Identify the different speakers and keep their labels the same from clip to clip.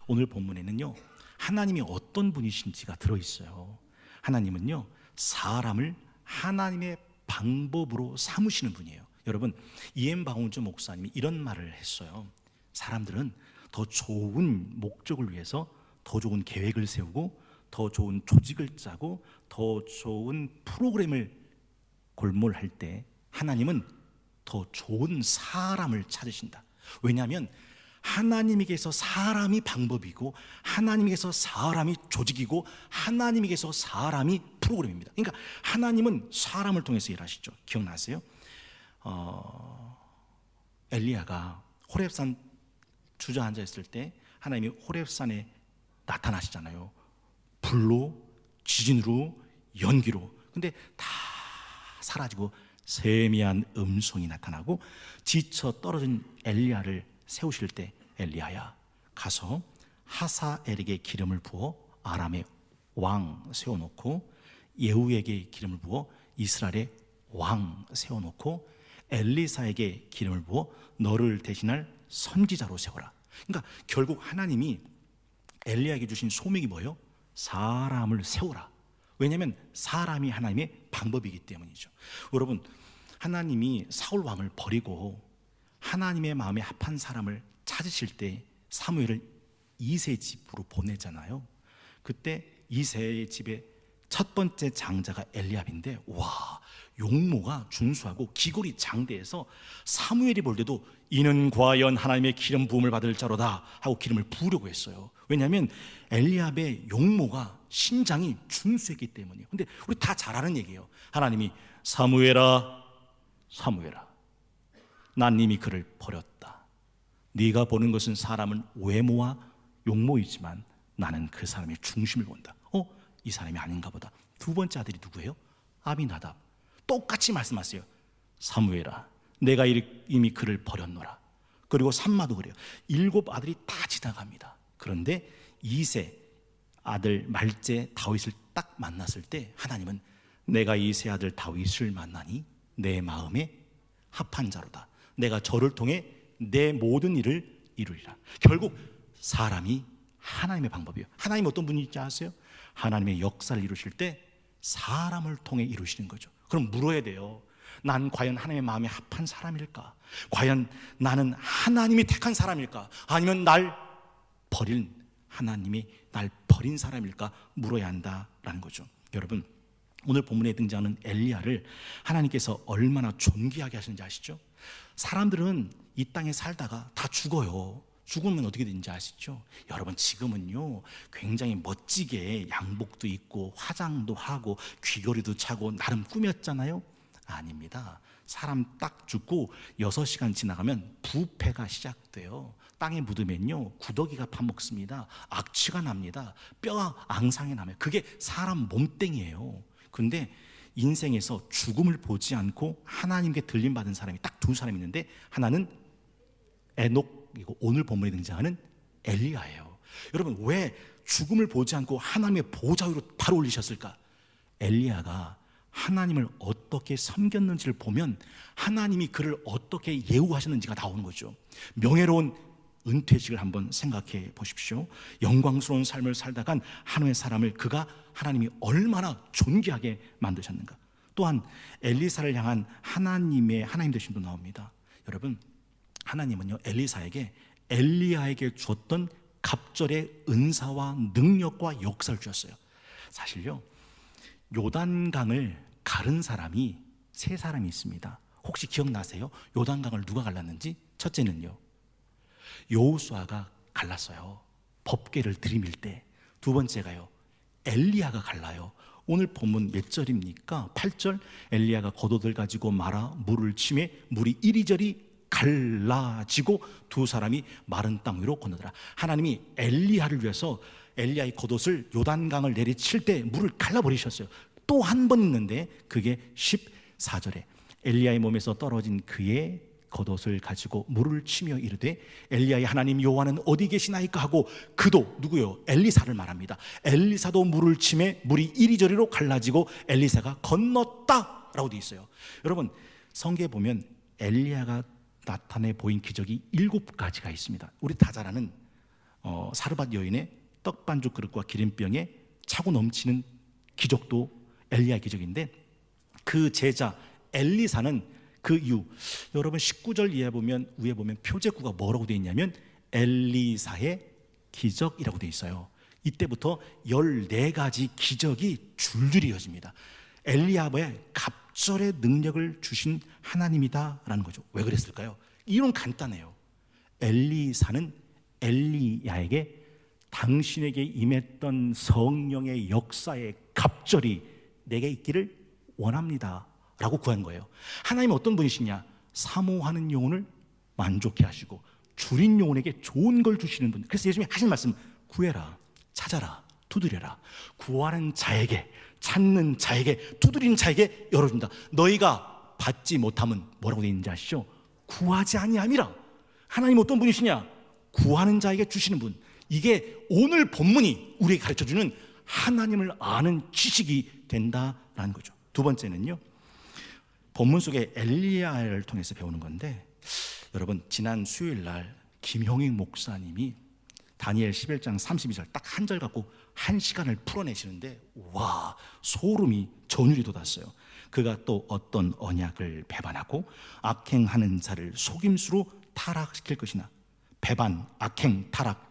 Speaker 1: 오늘 본문에는요, 하나님이 어떤 분이신지가 들어있어요. 하나님은요, 사람을 하나님의 방법으로 삼으시는 분이에요. 여러분, 이엠 방운주 목사님이 이런 말을 했어요. 사람들은 더 좋은 목적을 위해서 더 좋은 계획을 세우고 더 좋은 조직을 짜고 더 좋은 프로그램을 골몰할 때 하나님은 더 좋은 사람을 찾으신다. 왜냐하면 하나님에게서 사람이 방법이고 하나님에게서 사람이 조직이고 하나님에게서 사람이 프로그램입니다. 그러니까 하나님은 사람을 통해서 일하시죠. 기억나세요? 엘리야가 호렙산 주저앉아 있을 때 하나님이 호렙산에 나타나시잖아요. 불로, 지진으로, 연기로. 근데 다 사라지고 세미한 음성이 나타나고 지쳐 떨어진 엘리야를 세우실 때, 엘리야야, 가서 하사엘에게 기름을 부어 아람의 왕 세워놓고 예후에게 기름을 부어 이스라엘의 왕 세워놓고 엘리사에게 기름을 부어 너를 대신할 선지자로 세워라. 그러니까 결국 하나님이 엘리야에게 주신 소명이 뭐예요? 사람을 세우라. 왜냐하면 사람이 하나님의 방법이기 때문이죠. 여러분, 하나님이 사울 왕을 버리고 하나님의 마음에 합한 사람을 찾으실 때 사무엘을 이세 집으로 보내잖아요. 그때 이세의 집에 첫 번째 장자가 엘리압인데, 와, 용모가 준수하고 기골이 장대해서 사무엘이 볼 때도 이는 과연 하나님의 기름 부음을 받을 자로다 하고 기름을 부으려고 했어요. 왜냐하면 엘리압의 용모가 신장이 준수했기 때문이에요. 근데 우리 다 잘 아는 얘기예요. 하나님이 사무엘아, 사무엘아, 난 이미 그를 버렸다. 네가 보는 것은 사람은 외모와 용모이지만 나는 그 사람의 중심을 본다. 이 사람이 아닌가 보다. 두 번째 아들이 누구예요? 아비나답. 똑같이 말씀하세요. 사무엘아, 내가 이미 그를 버렸노라. 그리고 삼마도 그래요. 7 아들이 다 지나갑니다. 그런데 2세 아들 말제 다윗을 딱 만났을 때 하나님은 내가 이 세 아들 다윗을 만나니 내 마음에 합한 자로다. 내가 저를 통해 내 모든 일을 이루리라. 결국 사람이 하나님의 방법이에요. 하나님 어떤 분인지 아세요? 하나님의 역사를 이루실 때 사람을 통해 이루시는 거죠. 그럼 물어야 돼요. 난 과연 하나님의 마음에 합한 사람일까? 과연 나는 하나님이 택한 사람일까? 아니면 날 버린, 하나님이 날 버린 사람일까? 물어야 한다라는 거죠. 여러분, 오늘 본문에 등장하는 엘리야를 하나님께서 얼마나 존귀하게 하시는지 아시죠? 사람들은 이 땅에 살다가 다 죽어요. 죽으면 어떻게 되는지 아시죠? 여러분, 지금은요 굉장히 멋지게 양복도 입고 화장도 하고 귀걸이도 차고 나름 꾸몄잖아요. 아닙니다. 사람 딱 죽고 6시간 지나가면 부패가 시작돼요. 땅에 묻으면요 구더기가 파먹습니다. 악취가 납니다. 뼈가 앙상해 남아요. 그게 사람 몸땡이에요. 근데 인생에서 죽음을 보지 않고 하나님께 들림받은 사람이 딱 2사람 있는데, 하나는 에녹이고 오늘 본문에 등장하는 엘리야예요. 여러분, 왜 죽음을 보지 않고 하나님의 보좌 위로 바로 올리셨을까? 엘리야가 하나님을 어떻게 섬겼는지를 보면 하나님이 그를 어떻게 예우하셨는지가 나오는 거죠. 명예로운 은퇴식을 한번 생각해 보십시오. 영광스러운 삶을 살다간 하나님의 사람을 그가 하나님이 얼마나 존귀하게 만드셨는가. 또한 엘리사를 향한 하나님 되심도 나옵니다. 여러분, 하나님은요 엘리사에게 엘리야에게 줬던 갑절의 은사와 능력과 역사를 주셨어요. 사실요 요단강을 가른 사람이 3사람이 있습니다. 혹시 기억나세요? 요단강을 누가 갈랐는지? 첫째는요 여호수아가 갈랐어요. 법궤를 들이밀 때. 두 번째가요 엘리야가 갈라요. 오늘 본문 몇 절입니까? 8절. 엘리야가 겉옷을 가지고 말아 물을 치매 물이 이리저리 갈라지고 2사람이 마른 땅 위로 건너더라. 하나님이 엘리야를 위해서 엘리야의 겉옷을 요단강을 내리칠 때 물을 갈라버리셨어요. 또 한 번 있는데 그게 14절에 엘리야의 몸에서 떨어진 그의 겉옷을 가지고 물을 치며 이르되 엘리야의 하나님 여호와는 어디 계시나이까 하고 그도 누구요? 엘리사를 말합니다. 엘리사도 물을 치매 물이 이리저리로 갈라지고 엘리사가 건넜다 라고 되어 있어요. 여러분, 성경에 보면 엘리야가 나타내 보인 기적이 7가지가 있습니다. 우리 다 잘 아는 사르밧 여인의 떡 반죽 그릇과 기름병에 차고 넘치는 기적도 엘리야의 기적인데, 그 제자 엘리사는 그 이후, 여러분 19절 위에 보면 표제구가 뭐라고 되어 있냐면 엘리사의 기적이라고 되어 있어요. 이때부터 14가지 기적이 줄줄이 이어집니다. 엘리야의 갑절의 능력을 주신 하나님이다라는 거죠. 왜 그랬을까요? 이유는 간단해요. 엘리사는 엘리야에게 당신에게 임했던 성령의 역사의 갑절이 내게 있기를 원합니다 라고 구한 거예요. 하나님은 어떤 분이시냐? 사모하는 영혼을 만족해 하시고 줄인 영혼에게 좋은 걸 주시는 분. 그래서 예수님이 하신 말씀, 구해라, 찾아라, 두드려라. 구하는 자에게, 찾는 자에게, 두드리는 자에게 열어준다. 너희가 받지 못하면 뭐라고 되어 있는지 아시죠? 구하지 아니함이라. 하나님 어떤 분이시냐? 구하는 자에게 주시는 분. 이게 오늘 본문이 우리에게 가르쳐주는 하나님을 아는 지식이 된다라는 거죠. 두 번째는요, 본문 속에 엘리야를 통해서 배우는 건데, 여러분 지난 수요일 날 김형익 목사님이 다니엘 11장 32절 딱 한 절 갖고 1시간을 풀어내시는데, 와, 소름이 전율이 돋았어요. 그가 또 어떤 언약을 배반하고 악행하는 자를 속임수로 타락시킬 것이나, 배반, 악행, 타락,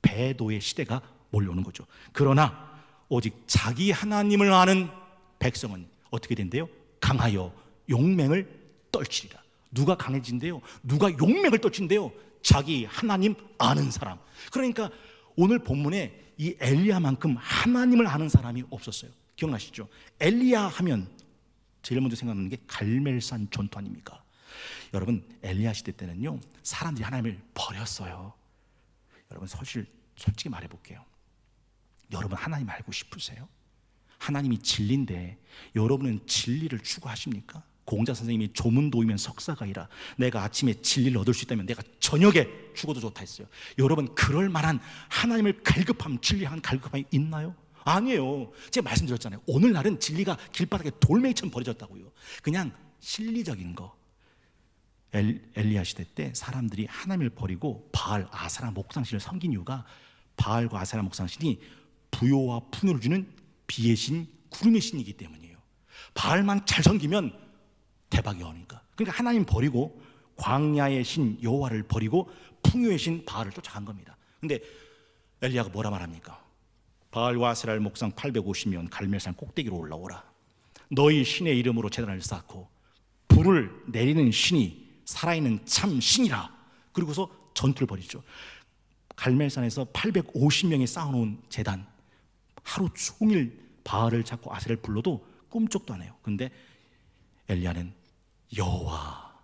Speaker 1: 배도의 시대가 몰려오는 거죠. 그러나 오직 자기 하나님을 아는 백성은 어떻게 된대요? 강하여 용맹을 떨치리라. 누가 강해진대요? 누가 용맹을 떨친대요? 자기 하나님 아는 사람. 그러니까 오늘 본문에 이 엘리야만큼 하나님을 아는 사람이 없었어요. 기억나시죠? 엘리야 하면 제일 먼저 생각나는 게 갈멜산 전투 아닙니까? 여러분 엘리야 시대 때는요, 사람들이 하나님을 버렸어요. 여러분 솔직히 말해볼게요. 여러분 하나님 알고 싶으세요? 하나님이 진리인데 여러분은 진리를 추구하십니까? 공자 선생님이 조문도이면 석사가이라. 내가 아침에 진리를 얻을 수 있다면 내가 저녁에 죽어도 좋다 했어요. 여러분 그럴 만한 하나님을 갈급함, 진리한 갈급함이 있나요? 아니에요. 제가 말씀드렸잖아요. 오늘날은 진리가 길바닥에 돌멩이처럼 버려졌다고요. 그냥 실리적인 거. 엘리야 시대 때 사람들이 하나님을 버리고 바알, 아세라 목상신을 섬긴 이유가, 바알과 아세라 목상신이 부요와 풍요를 주는 비의 신, 구름의 신이기 때문이에요. 바알만 잘 섬기면 대박이 오니까. 그러니까 하나님 버리고 광야의 신 여호와를 버리고 풍요의 신 바알을 쫓아간 겁니다. 근데 엘리야가 뭐라 말합니까? 바알과 아세라를 목상 850년 갈멜산 꼭대기로 올라오라. 너희 신의 이름으로 제단을 쌓고 불을 내리는 신이 살아있는 참 신이라. 그리고서 전투를 벌이죠. 갈멜산에서 850명이 쌓아놓은 제단, 하루 종일 바알을 찾고 아세라를 불러도 꿈쩍도 안 해요. 근데 엘리야는 여호와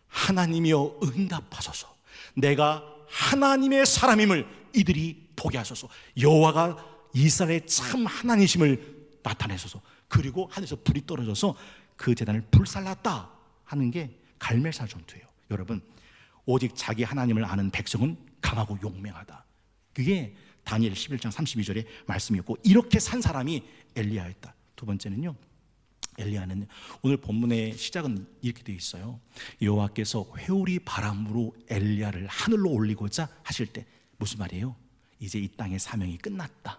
Speaker 1: 하나님이여 응답하소서. 내가 하나님의 사람임을 이들이 보게 하소서. 여호와가 이스라엘의 참 하나님이심을 나타내소서. 그리고 하늘에서 불이 떨어져서 그 제단을 불살랐다 하는 게 갈멜산 전투예요. 여러분 오직 자기 하나님을 아는 백성은 강하고 용맹하다. 그게 다니엘 11장 32절의 말씀이었고, 이렇게 산 사람이 엘리야였다. 두 번째는요, 엘리야는 오늘 본문의 시작은 이렇게 되어 있어요. 여호와께서 회오리 바람으로 엘리야를 하늘로 올리고자 하실 때, 무슨 말이에요? 이제 이 땅의 사명이 끝났다.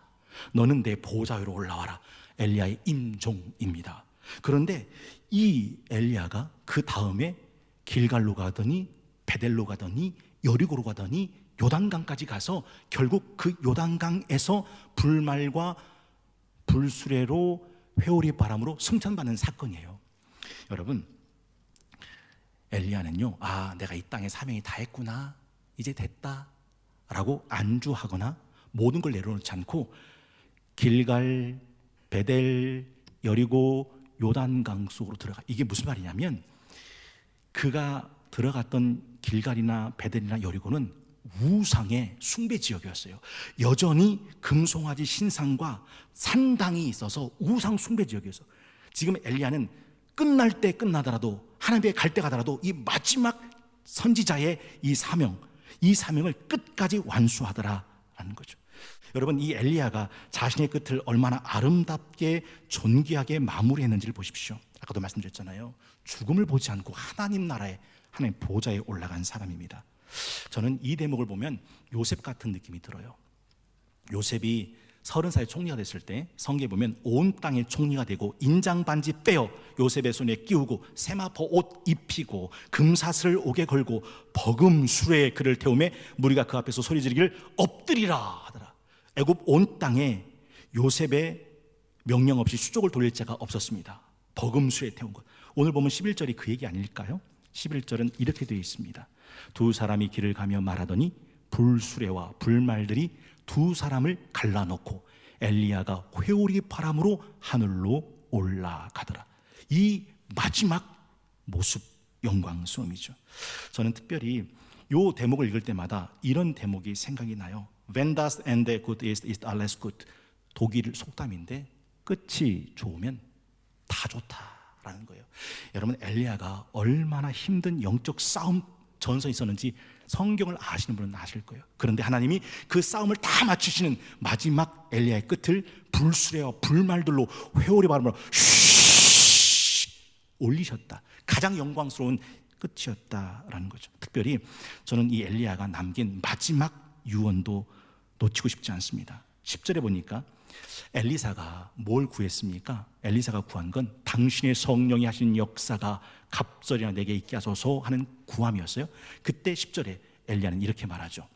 Speaker 1: 너는 내 보좌 위로 올라와라. 엘리야의 임종입니다. 그런데 이 엘리야가 그 다음에 길갈로 가더니 베델로 가더니 여리고로 가더니 요단강까지 가서 결국 그 요단강에서 불말과 불수레로 회오리 바람으로 승천받는 사건이에요. 여러분 엘리야는요, 내가 이 땅에 사명이 다 했구나, 이제 됐다 라고 안주하거나 모든 걸 내려놓지 않고 길갈, 베델, 여리고, 요단강 속으로 들어가. 이게 무슨 말이냐면, 그가 들어갔던 길갈이나 베델이나 여리고는 우상의 숭배 지역이었어요. 여전히 금송아지 신상과 산당이 있어서 우상 숭배 지역이었어요. 지금 엘리야는 끝날 때 끝나더라도, 하나님께 갈 때 가더라도 이 마지막 선지자의 이 사명을 끝까지 완수하더라라는 거죠. 여러분 이 엘리야가 자신의 끝을 얼마나 아름답게 존귀하게 마무리했는지를 보십시오. 아까도 말씀드렸잖아요. 죽음을 보지 않고 하나님 나라에, 하나님 보좌에 올라간 사람입니다. 저는 이 대목을 보면 요셉 같은 느낌이 들어요. 요셉이 30살에 총리가 됐을 때 성경에 보면 온 땅의 총리가 되고 인장 반지 빼어 요셉의 손에 끼우고 세마포 옷 입히고 금사슬을 옥에 걸고 버금 수레에 그를 태우매 무리가 그 앞에서 소리 지르기를 엎드리라 하더라. 애굽 온 땅에 요셉의 명령 없이 수족을 돌릴 자가 없었습니다. 버금 수레에 태운 것. 오늘 보면 11절이 그 얘기 아닐까요? 11절은 이렇게 되어 있습니다. 두 사람이 길을 가며 말하더니 불수레와 불말들이 두 사람을 갈라놓고 엘리야가 회오리 바람으로 하늘로 올라가더라. 이 마지막 모습 영광스러움이죠. 저는 특별히 이 대목을 읽을 때마다 이런 대목이 생각이 나요. When does end good is alles good. 독일 속담인데 끝이 좋으면 다 좋다라는 거예요. 여러분, 엘리야가 얼마나 힘든 영적 싸움 전선이 있었는지 성경을 아시는 분은 아실 거예요. 그런데 하나님이 그 싸움을 다 맞추시는 마지막 엘리야의 끝을 불수레와 불말들로 회오리 바람으로 올리셨다. 가장 영광스러운 끝이었다라는 거죠. 특별히 저는 이 엘리야가 남긴 마지막 유언도 놓치고 싶지 않습니다. 10절에 보니까 엘리사가 뭘 구했습니까? 엘리사가 구한 건 당신의 성령이 하신 역사가 갑절이나 내게 있게 하소서 하는 구함이었어요. 그때 10절에 엘리야는 이렇게 말하죠.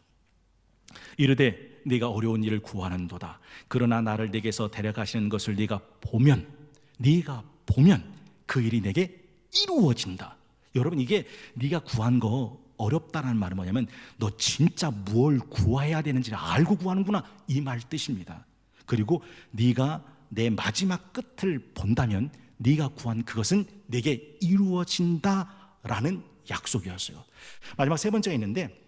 Speaker 1: 이르되 네가 어려운 일을 구하는도다. 그러나 나를 네게서 데려가시는 것을 네가 보면 그 일이 내게 이루어진다. 여러분, 이게 네가 구한 거 어렵다는 말은 뭐냐면 너 진짜 뭘 구해야 되는지를 알고 구하는구나, 이 말 뜻입니다. 그리고 네가 내 마지막 끝을 본다면 네가 구한 그것은 내게 이루어진다라는 약속이었어요. 마지막 세 번째가 있는데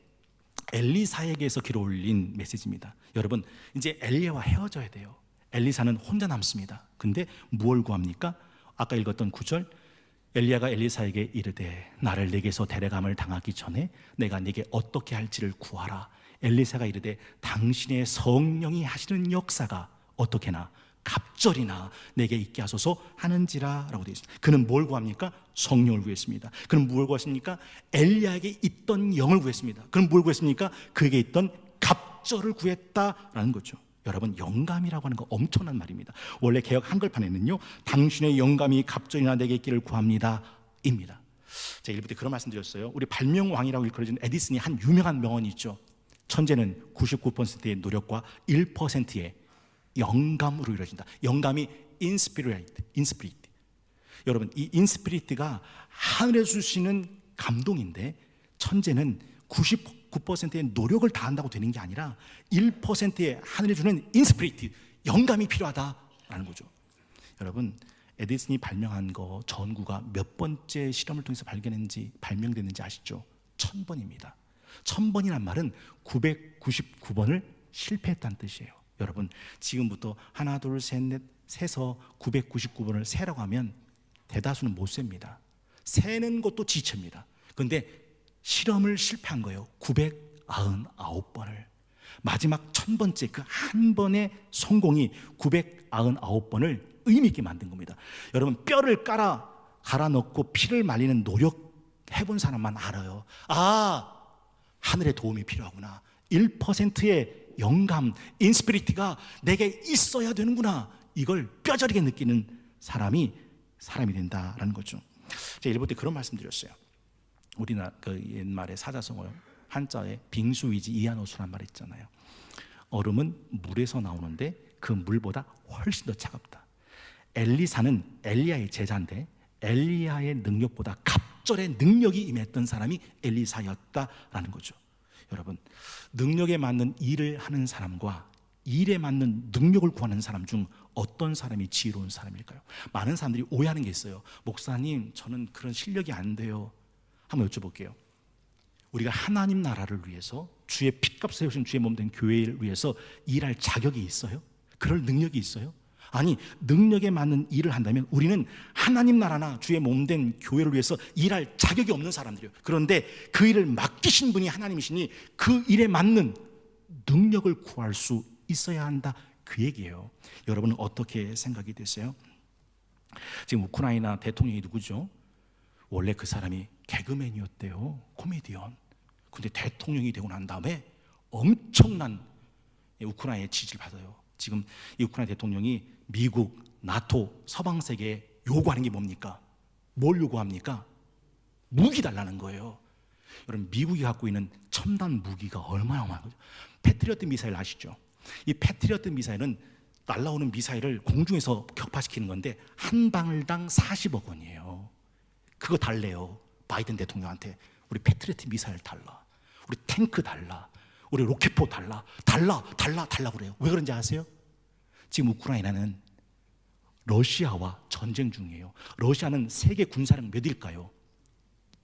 Speaker 1: 엘리사에게서 기록 올린 메시지입니다. 여러분, 이제 엘리야와 헤어져야 돼요. 엘리사는 혼자 남습니다. 근데 뭘 구합니까? 아까 읽었던 9절, 엘리야가 엘리사에게 이르되 나를 네게서 데려감을 당하기 전에 내가 네게 어떻게 할지를 구하라. 엘리사가 이르되 당신의 성령이 하시는 역사가 어떻게나 갑절이나 내게 있게 하소서 하는지라 라고 되어 있습니다. 그는 뭘 구합니까? 성령을 구했습니다. 그는 뭘 구했습니까? 엘리야에게 있던 영을 구했습니다. 그는 뭘 구했습니까? 그에게 있던 갑절을 구했다라는 거죠. 여러분, 영감이라고 하는 거 엄청난 말입니다. 원래 개역 한글판에는요, 당신의 영감이 갑절이나 내게 있기를 구합니다 입니다. 제가 일부 때 그런 말씀 드렸어요. 우리 발명왕이라고 일컬어지는 에디슨이 한 유명한 명언이 있죠. 천재는 99%의 노력과 1%의 영감으로 이루어진다. 영감이 인스피리트. 여러분, 이 인스피리트가 하늘에서 주시는 감동인데 천재는 99%의 노력을 다한다고 되는 게 아니라 1%의 하늘에 주는 인스피리트, 영감이 필요하다라는 거죠. 여러분, 에디슨이 발명한 거 전구가 몇 번째 실험을 통해서 발명됐는지 아시죠? 1000번입니다. 1000번이란 말은 999번을 실패했다는 뜻이에요. 여러분, 지금부터 하나 둘 셋 넷 세서 999번을 세라고 하면 대다수는 못 셉니다. 세는 것도 지체입니다. 그런데 실험을 실패한 거예요. 999번을. 마지막 1000번째 그 한 번의 성공이 999번을 의미 있게 만든 겁니다. 여러분, 뼈를 갈아 넣고 피를 말리는 노력 해본 사람만 알아요. 아, 하늘의 도움이 필요하구나. 1%의 영감, 인스피리트가 내게 있어야 되는구나. 이걸 뼈저리게 느끼는 사람이 된다라는 거죠. 제가 일부 때 그런 말씀 드렸어요. 우리나라 그 옛말에 사자성어 한자에 빙수위지 이하노수란 말 있잖아요. 얼음은 물에서 나오는데 그 물보다 훨씬 더 차갑다. 엘리사는 엘리야의 제자인데 엘리야의 능력보다 갑절의 능력이 임했던 사람이 엘리사였다라는 거죠. 여러분, 능력에 맞는 일을 하는 사람과 일에 맞는 능력을 구하는 사람 중 어떤 사람이 지혜로운 사람일까요? 많은 사람들이 오해하는 게 있어요. 목사님, 저는 그런 실력이 안 돼요. 한번 여쭤볼게요. 우리가 하나님 나라를 위해서 주의 핏값을 세우신 주의 몸된 교회를 위해서 일할 자격이 있어요? 그럴 능력이 있어요? 아니, 능력에 맞는 일을 한다면 우리는 하나님 나라나 주의 몸된 교회를 위해서 일할 자격이 없는 사람들이에요. 그런데 그 일을 맡기신 분이 하나님이시니 그 일에 맞는 능력을 구할 수 있어야 한다, 그 얘기예요. 여러분은 어떻게 생각이 되세요? 지금 우크라이나 대통령이 누구죠? 원래 그 사람이 개그맨이었대요. 코미디언. 근데 대통령이 되고 난 다음에 엄청난 우크라이나의 지지를 받아요. 지금 이 우크라이나 대통령이 미국, 나토, 서방 세계에 요구하는 게 뭡니까? 뭘 요구합니까? 무기 달라는 거예요. 여러분, 미국이 갖고 있는 첨단 무기가 얼마나 많은 거죠? 패트리어트 미사일 아시죠? 이 패트리어트 미사일은 날라오는 미사일을 공중에서 격파시키는 건데 한 방울당 40억 원이에요. 그거 달래요. 바이든 대통령한테. 우리 패트리어트 미사일 달라. 우리 탱크 달라. 우리 로켓포 달라. 달라 그래요. 왜 그런지 아세요? 지금 우크라이나는 러시아와 전쟁 중이에요. 러시아는 세계 군사력 몇일까요?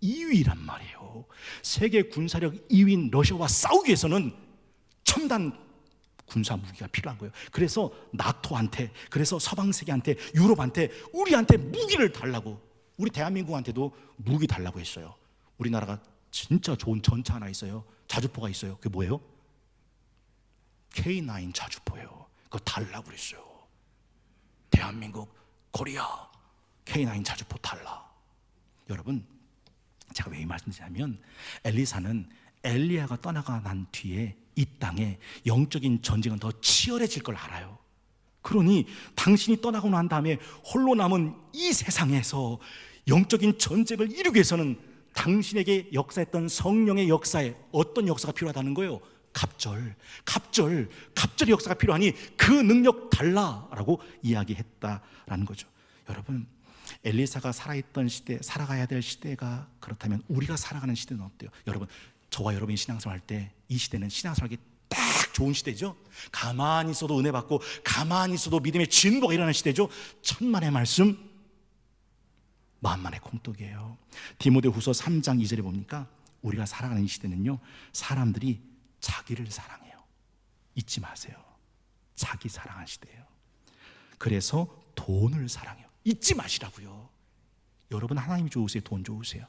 Speaker 1: 2위란 말이에요. 세계 군사력 2위인 러시아와 싸우기 위해서는 첨단 군사 무기가 필요한 거예요. 그래서 나토한테, 그래서 서방 세계한테, 유럽한테, 우리한테 무기를 달라고, 우리 대한민국한테도 무기 달라고 했어요. 우리나라가 진짜 좋은 전차 하나 있어요. 자주포가 있어요. 그게 뭐예요? K9 자주포예요. 그거 달라고 그랬어요. 대한민국, 코리아, K9 자주포 달라. 여러분, 제가 왜 이 말씀드리냐면 엘리사는 엘리야가 떠나가 난 뒤에 이 땅에 영적인 전쟁은 더 치열해질 걸 알아요. 그러니 당신이 떠나고 난 다음에 홀로 남은 이 세상에서 영적인 전쟁을 이루기 위해서는 당신에게 역사했던 성령의 역사에 어떤 역사가 필요하다는 거예요? 갑절의 역사가 필요하니 그 능력 달라라고 이야기했다라는 거죠. 여러분, 엘리사가 살아있던 시대, 살아가야 될 시대가 그렇다면 우리가 살아가는 시대는 어때요? 여러분, 저와 여러분이 신앙생활 할 때 이 시대는 신앙생활하기 딱 좋은 시대죠. 가만히 있어도 은혜 받고 가만히 있어도 믿음의 진보가 일어나는 시대죠. 천만의 말씀, 만만의 콩떡이에요. 디모데후서 3장 2절에 보니까 우리가 살아가는 이 시대는요, 사람들이 자기를 사랑해요. 잊지 마세요. 자기 사랑하는 시대예요. 그래서 돈을 사랑해요. 잊지 마시라고요. 여러분, 하나님 좋으세요? 돈 좋으세요?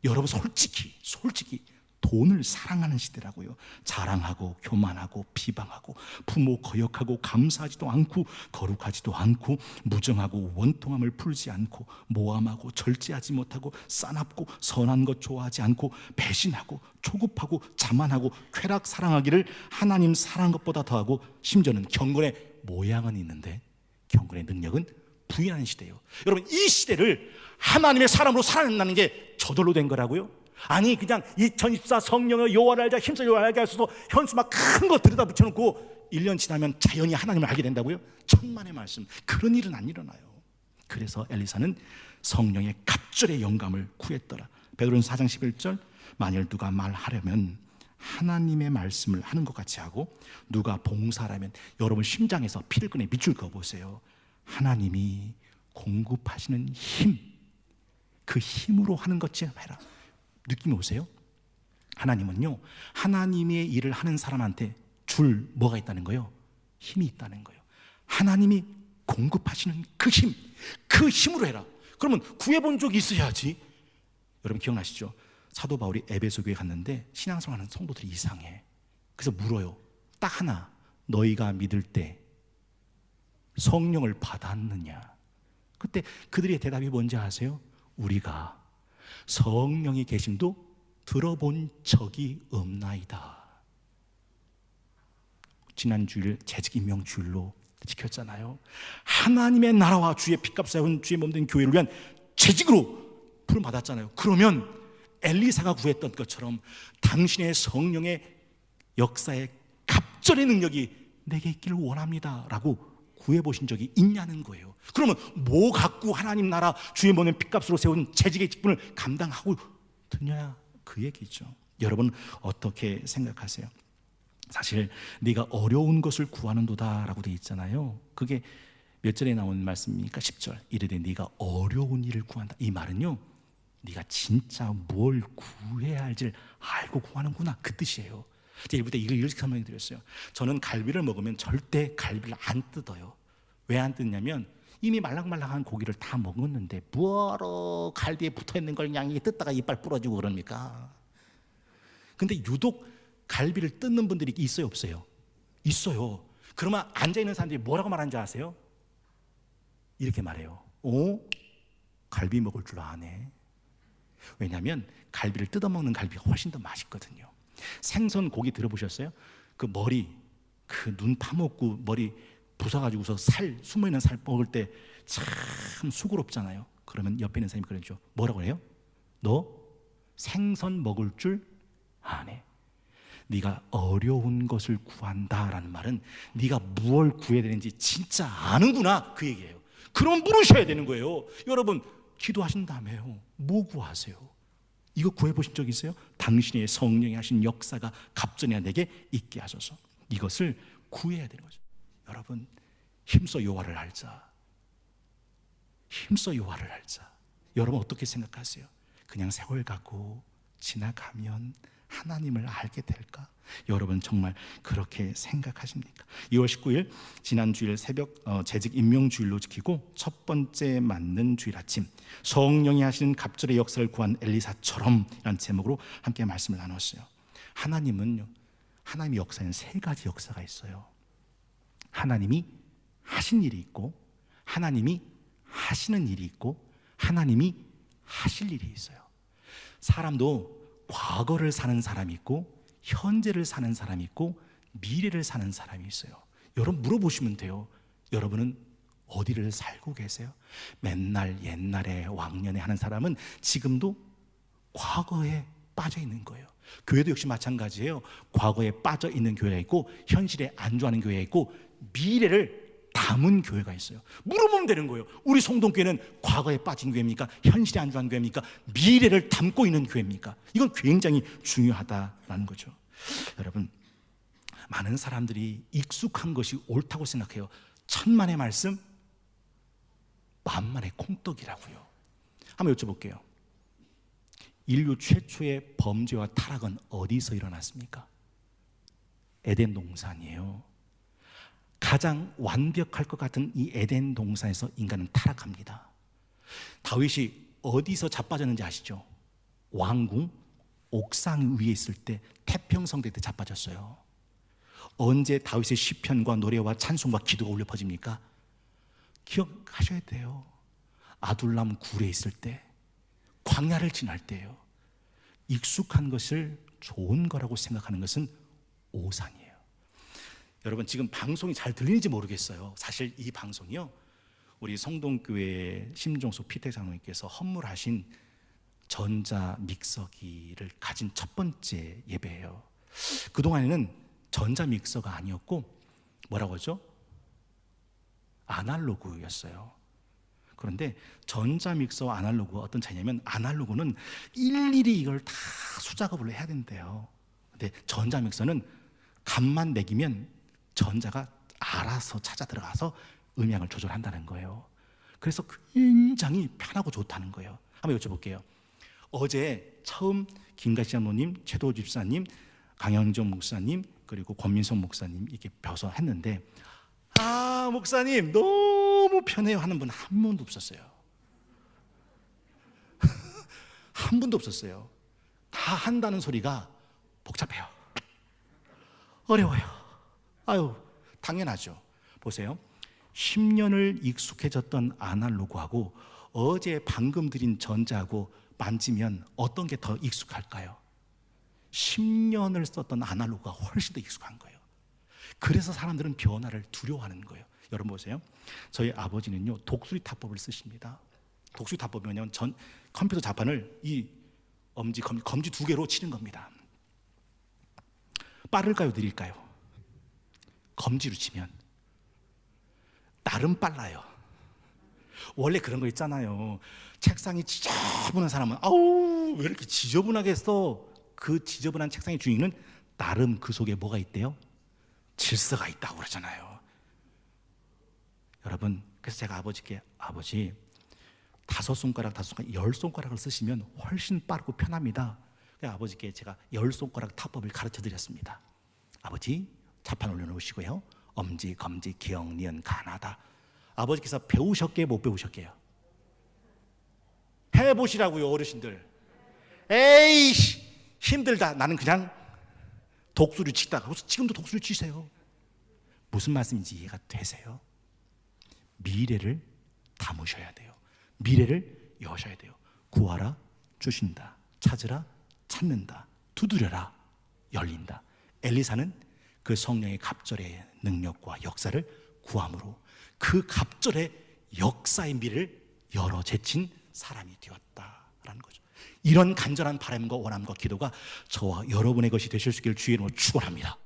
Speaker 1: 여러분, 솔직히 돈을 사랑하는 시대라고요. 자랑하고 교만하고 비방하고 부모 거역하고 감사하지도 않고 거룩하지도 않고 무정하고 원통함을 풀지 않고 모함하고 절제하지 못하고 싸납고 선한 것 좋아하지 않고 배신하고 초급하고 자만하고 쾌락 사랑하기를 하나님 사랑한 것보다 더하고 심지어는 경건의 모양은 있는데 경건의 능력은 부인하는 시대예요. 여러분, 이 시대를 하나님의 사람으로 살아낸다는 게 저절로 된 거라고요? 아니, 그냥 2024 성령의 여호와를 알자, 힘써 여호와를 알게 하소서 현수 막 큰 거 들여다 붙여놓고 1년 지나면 자연히 하나님을 알게 된다고요? 천만의 말씀, 그런 일은 안 일어나요. 그래서 엘리사는 성령의 갑절의 영감을 구했더라. 베드로전서 4장 11절, 만일 누가 말하려면 하나님의 말씀을 하는 것 같이 하고 누가 봉사라면, 여러분 심장에서 피를 꺼내 밑줄 그어보세요. 하나님이 공급하시는 힘, 그 힘으로 하는 것처럼 해라. 느낌이 오세요? 하나님은요, 하나님의 일을 하는 사람한테 줄 뭐가 있다는 거예요? 힘이 있다는 거예요. 하나님이 공급하시는 그 힘, 그 힘으로 해라. 그러면 구해본 적이 있어야지. 여러분 기억나시죠? 사도 바울이 에베소 교회에 갔는데 신앙생활하는 성도들이 이상해. 그래서 물어요. 딱 하나, 너희가 믿을 때 성령을 받았느냐? 그때 그들의 대답이 뭔지 아세요? 우리가 성령이 계심도 들어본 적이 없나이다. 지난 주일 재직 임명 주일로 지켰잖아요. 하나님의 나라와 주의 핏값 세운 주의 몸된 교회를 위한 재직으로 부름 받았잖아요. 그러면 엘리사가 구했던 것처럼 당신의 성령의 역사의 갑절의 능력이 내게 있기를 원합니다 라고 구해보신 적이 있냐는 거예요. 그러면 뭐 갖고 하나님 나라 주의 몸된 핏값으로 세운 재직의 직분을 감당하고 드냐, 그 얘기죠. 여러분 어떻게 생각하세요? 사실 네가 어려운 것을 구하는도다 라고 되어 있잖아요. 그게 몇 절에 나온 말씀입니까? 10절. 이르되 네가 어려운 일을 구한다. 이 말은요, 네가 진짜 뭘 구해야 할지를 알고 구하는구나, 그 뜻이에요. 제가 일부 때 이렇게 설명드렸어요. 저는 갈비를 먹으면 절대 갈비를 안 뜯어요. 왜 안 뜯냐면 이미 말랑말랑한 고기를 다 먹었는데 뭐하러 갈비에 붙어있는 걸 그냥 뜯다가 이빨 부러지고 그럽니까? 근데 유독 갈비를 뜯는 분들이 있어요, 없어요? 있어요. 그러면 앉아있는 사람들이 뭐라고 말하는지 아세요? 이렇게 말해요. 갈비 먹을 줄 아네. 왜냐하면 갈비를 뜯어먹는 갈비가 훨씬 더 맛있거든요. 생선 고기 들어보셨어요? 그 머리, 그 눈 파먹고 머리 부숴가지고서 살, 숨어있는 살 먹을 때 참 수고롭잖아요. 그러면 옆에 있는 사람이 그러죠. 뭐라고 해요? 너 생선 먹을 줄 아네. 네가 어려운 것을 구한다라는 말은 네가 무엇을 구해야 되는지 진짜 아는구나, 그 얘기예요. 그럼 물으셔야 되는 거예요. 여러분 기도하신 다음에요, 뭐 구하세요? 이거 구해보신 적 있어요? 당신의 성령이 하신 역사가 갑전에 내게 있게 하소서. 이것을 구해야 되는 거죠. 여러분 힘써 여호와를 알자. 힘써 여호와를 알자. 여러분 어떻게 생각하세요? 그냥 세월 가고 지나가면 하나님을 알게 될까? 여러분 정말 그렇게 생각하십니까? 2월 19일 지난 주일 새벽 재직 임명주일로 지키고 첫 번째 맞는 주일 아침, 성령이 하시는 갑절의 역사를 구한 엘리사처럼 이라는 제목으로 함께 말씀을 나눴어요. 하나님은요, 하나님의 역사에는 세 가지 역사가 있어요. 하나님이 하신 일이 있고, 하나님이 하시는 일이 있고, 하나님이 하실 일이 있어요. 사람도 과거를 사는 사람이 있고, 현재를 사는 사람이 있고, 미래를 사는 사람이 있어요. 여러분 물어보시면 돼요. 여러분은 어디를 살고 계세요? 맨날 옛날에 왕년에 하는 사람은 지금도 과거에 빠져 있는 거예요. 교회도 역시 마찬가지예요. 과거에 빠져 있는 교회가 있고, 현실에 안주하는 교회가 있고, 미래를 담은 교회가 있어요. 물어보면 되는 거예요. 우리 성동교회는 과거에 빠진 교회입니까? 현실에 안주한 교회입니까? 미래를 담고 있는 교회입니까? 이건 굉장히 중요하다라는 거죠. 여러분, 많은 사람들이 익숙한 것이 옳다고 생각해요. 천만의 말씀, 만만의 콩떡이라고요. 한번 여쭤볼게요. 인류 최초의 범죄와 타락은 어디서 일어났습니까? 에덴 동산이에요. 가장 완벽할 것 같은 이 에덴 동산에서 인간은 타락합니다. 다윗이 어디서 자빠졌는지 아시죠? 왕궁 옥상 위에 있을 때, 태평성대 때 자빠졌어요. 언제 다윗의 시편과 노래와 찬송과 기도가 울려 퍼집니까? 기억하셔야 돼요. 아둘람 굴에 있을 때, 광야를 지날 때예요. 익숙한 것을 좋은 거라고 생각하는 것은 오산이에요. 여러분 지금 방송이 잘 들리는지 모르겠어요. 사실 이 방송이요, 우리 성동교회 심종수 피태 장로님께서 헌물하신 전자 믹서기를 가진 첫 번째 예배예요. 그동안에는 전자 믹서가 아니었고 뭐라고 하죠? 아날로그였어요. 그런데 전자 믹서와 아날로그가 어떤 차이냐면, 아날로그는 일일이 이걸 다 수작업을 해야 된대요. 근데 전자 믹서는 값만 매기면 전자가 알아서 찾아 들어가서 음향을 조절한다는 거예요. 그래서 굉장히 편하고 좋다는 거예요. 한번 여쭤볼게요. 어제 처음 김가시 장로님, 최도 집사님, 강영정 목사님, 그리고 권민성 목사님 이렇게 벼서 했는데, 아 목사님 너무 편해요 하는 분 한 분도 없었어요. 한 분도 없었어요. 다 한다는 소리가 복잡해요, 어려워요. 아유, 당연하죠. 보세요. 10년을 익숙해졌던 아날로그하고 어제 방금 드린 전자하고 만지면 어떤 게 더 익숙할까요? 10년을 썼던 아날로그가 훨씬 더 익숙한 거예요. 그래서 사람들은 변화를 두려워하는 거예요. 여러분 보세요. 저희 아버지는요, 독수리 타법을 쓰십니다. 독수리 타법이 뭐냐면 컴퓨터 자판을 이 검지 두 개로 치는 겁니다. 빠를까요, 느릴까요? 검지로 치면 나름 빨라요. 원래 그런 거 있잖아요. 책상이 지저분한 사람은 아우 왜 이렇게 지저분하게 써? 그 지저분한 책상의 주인은 나름 그 속에 뭐가 있대요? 질서가 있다고 그러잖아요. 여러분, 그래서 제가 아버지께, 아버지 5손가락, 10손가락을 쓰시면 훨씬 빠르고 편합니다. 그래서 아버지께 제가 10손가락 타법을 가르쳐 드렸습니다. 아버지 자판 올려놓으시고요, 엄지, 검지, 기역, 니은, 가나다. 아버지께서 배우셨게요, 못 배우셨게요? 해보시라고요, 어르신들. 에이씨 힘들다. 나는 그냥 독수리 치다가. 그래서 지금도 독수리 치세요. 무슨 말씀인지 이해가 되세요? 미래를 담으셔야 돼요. 미래를 여셔야 돼요. 구하라, 주신다. 찾으라 찾는다. 두드려라 열린다. 엘리사는 그 성령의 갑절의 능력과 역사를 구함으로 그 갑절의 역사의 미를 열어 제친 사람이 되었다라는 거죠. 이런 간절한 바람과 원함과 기도가 저와 여러분의 것이 되실 수 있기를 주의 이름으로 축원합니다.